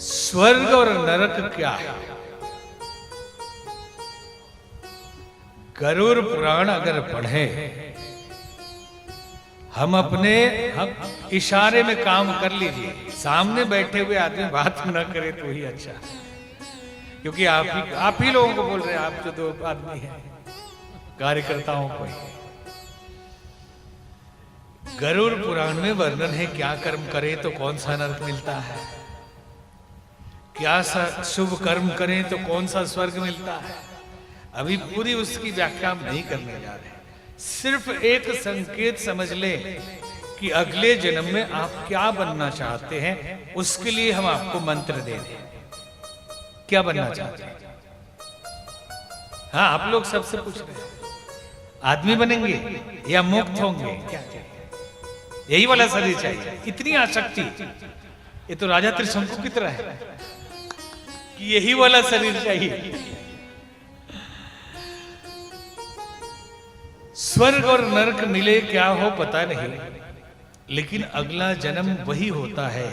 स्वर्ग और नरक क्या है? गरुड़ पुराण अगर पढ़े, हम इशारे में काम कर लीजिए, सामने बैठे हुए आदमी बात न करे तो ही अच्छा, क्योंकि आप ही लोगों को बोल रहे हैं, आप जो दो आदमी हैं कार्यकर्ताओं को। गरुड़ पुराण में वर्णन है क्या कर्म करे तो कौन सा नरक मिलता है, क्या शुभ कर्म करें तो कौन सा स्वर्ग मिलता है। अभी पूरी उसकी व्याख्या हम नहीं करने जा रहे, सिर्फ एक संकेत समझ लें कि अगले जन्म में आप क्या बनना चाहते हैं, उसके लिए हम आपको मंत्र दे दें। क्या बनना चाहते हैं? हाँ, आप लोग सबसे पूछ रहे हैं, आदमी बनेंगे या मुक्त होंगे? क्या यही वाला शरीर चाहिए? इतनी आसक्ति, ये तो राजा त्रिशंकु की तरह है कि यही वाला शरीर चाहिए। स्वर्ग और नरक मिले क्या हो पता नहीं, लेकिन अगला जन्म वही होता है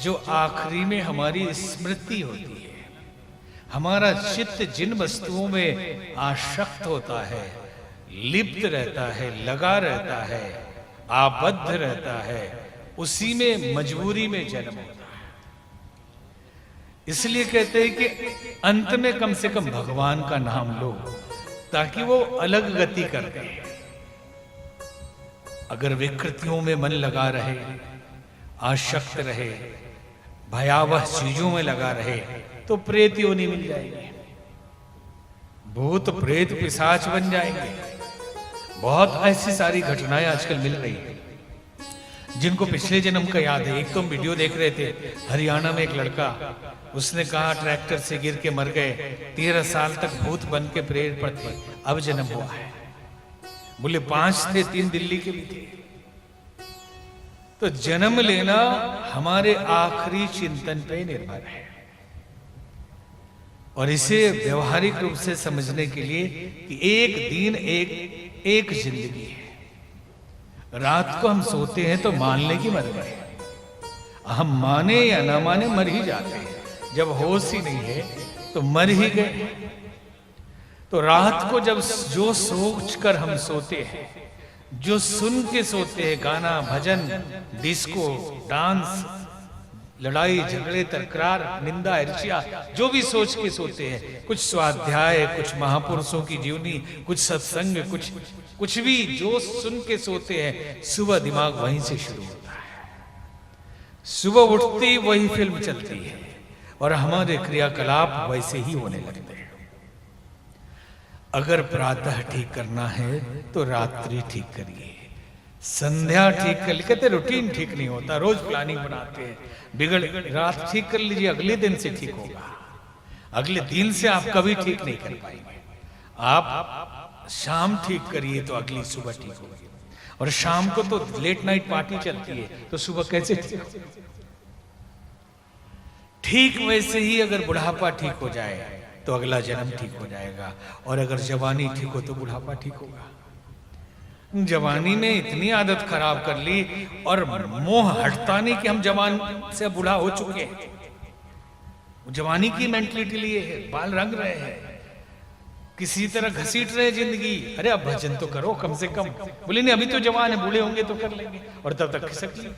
जो आखिरी में हमारी स्मृति होती है। हमारा चित्त जिन वस्तुओं में आसक्त होता है, लिप्त रहता है, लगा रहता है, आबद्ध रहता है, उसी में मजबूरी में जन्म होता है। इसलिए कहते हैं कि अंत में कम से कम भगवान का नाम लो, ताकि वो अलग गति कर दे। अगर विकृतियों में मन लगा रहे, आसक्त रहे, भयावह चीजों में लगा रहे, तो प्रेत योनि मिल जाएगी, भूत प्रेत पिशाच बन जाएंगे। बहुत ऐसी सारी घटनाएं आजकल मिल रही है जिनको पिछले जन्म का याद है। एक तो हम वीडियो देख रहे थे, हरियाणा में एक लड़का, उसने कहा ट्रैक्टर से गिर के मर गए, 13 साल तक भूत बन के प्रेत पर थे, अब जन्म हुआ है। बोले 5 थे, 3 दिल्ली के भी थे। तो जन्म लेना हमारे आखिरी चिंतन पे निर्भर है, और इसे व्यवहारिक रूप से समझने के लिए कि एक दिन एक जिंदगी है। रात को हम सोते हैं तो मान ले कि मर गए, हम माने या ना माने मर ही जाते हैं। जब होश ही नहीं है तो मर ही गए। तो रात को जब जो सोच कर हम सोते हैं, जो सुन के सोते हैं, गाना, भजन, डिस्को, डांस, लड़ाई झगड़े, तकरार, निंदा, ईर्ष्या, जो भी सोच के सोते हैं, कुछ स्वाध्याय, कुछ महापुरुषों की जीवनी, कुछ सत्संग, कुछ भी जो सुन के सोते हैं, सुबह दिमाग वहीं से शुरू होता है। सुबह उठती वही फिल्म चलती है, और हमारे क्रियाकलाप वैसे ही होने लगते हैं। अगर प्रातः ठीक करना है तो रात्रि ठीक करिए, संध्या ठीक कर ली। कहते रूटीन ठीक नहीं होता, रोज प्लानिंग बनाते हैं, बिगड़, रात ठीक कर लीजिए, अगले दिन से ठीक होगा। अगले दिन से आप कभी ठीक नहीं कर पाएंगे। आप शाम ठीक करिए तो अगली सुबह ठीक होगी, और शाम को तो लेट नाइट पार्टी चलती है, तो सुबह कैसे ठीक? वैसे ही अगर बुढ़ापा ठीक हो जाए तो अगला जन्म ठीक हो जाएगा, और अगर जवानी ठीक हो तो बुढ़ापा ठीक होगा। जवानी में इतनी आदत खराब कर ली, और मोह हटता नहीं कि हम जवान से बूढ़ा हो चुके हैं। जवानी की मेंटलिटी लिए है, बाल रंग रहे हैं, किसी तरह घसीट रहे जिंदगी। अरे अब भजन तो करो कम से कम। बोले नहीं, अभी तो जवान है, बूढ़े होंगे तो कर लेंगे, और तब तक खिसक लिए,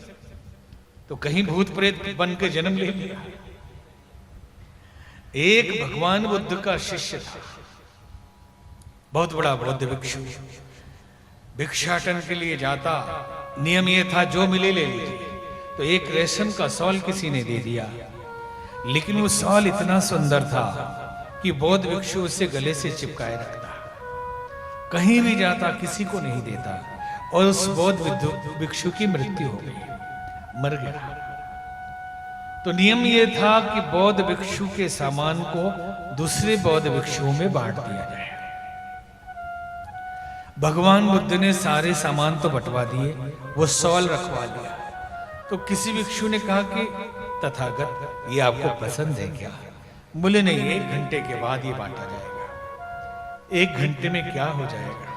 तो कहीं भूत प्रेत बन के जन्म ले लिया। एक भगवान बुद्ध का शिष्य था, बहुत बड़ा बौद्ध भिक्षु, भिक्षाटन के लिए जाता। नियम यह था जो मिले ले लीजिए। तो एक रेशम का शॉल किसी ने दे दिया, लेकिन वो शॉल इतना सुंदर था कि बौद्ध भिक्षु उसे गले से चिपकाए रखता, कहीं भी जाता, किसी को नहीं देता, और उस बौद्ध भिक्षु की मृत्यु हो गई, मर गया। तो नियम यह था कि बौद्ध भिक्षु के सामान को दूसरे बौद्ध भिक्षुओं में बांट दिया जाए। भगवान बुद्ध ने सारे सामान तो बंटवा दिए, वो शॉल रखवा लिया। तो किसी भिक्षु ने कहा कि तथागत, ये आपको पसंद है क्या? बोले नहीं, 1 घंटे के बाद ये बांटा जाएगा। 1 घंटे में क्या हो जाएगा?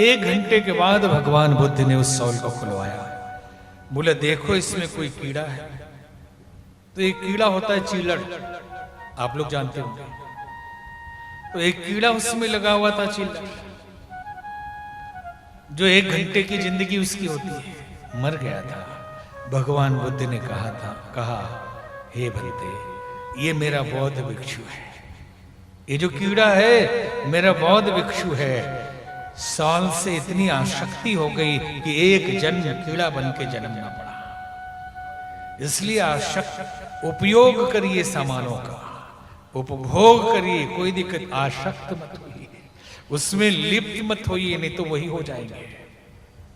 1 घंटे के बाद भगवान बुद्ध ने उस शॉल को खुलवाया। बोले देखो इसमें कोई कीड़ा है? तो एक कीड़ा होता है चीलड़, आप लोग जानते होंगे। तो एक कीड़ा उसमें लगा हुआ था, चीलड़, जो 1 घंटे की जिंदगी उसकी होती है, मर गया था। भगवान बुद्ध ने कहा हे बंदे, ये मेरा बौद्ध भिक्षु है, ये जो कीड़ा है मेरा बौद्ध भिक्षु है। साल से इतनी आसक्ति हो गई कि एक जन्म कीड़ा बन के जन्मना पड़ा। इसलिए आसक्त उपयोग करिए सामानों का, उपभोग करिए, कोई दिक्कत, आसक्त मत होइए, उसमें लिप्त मत होइए, नहीं तो वही हो जाएंगे।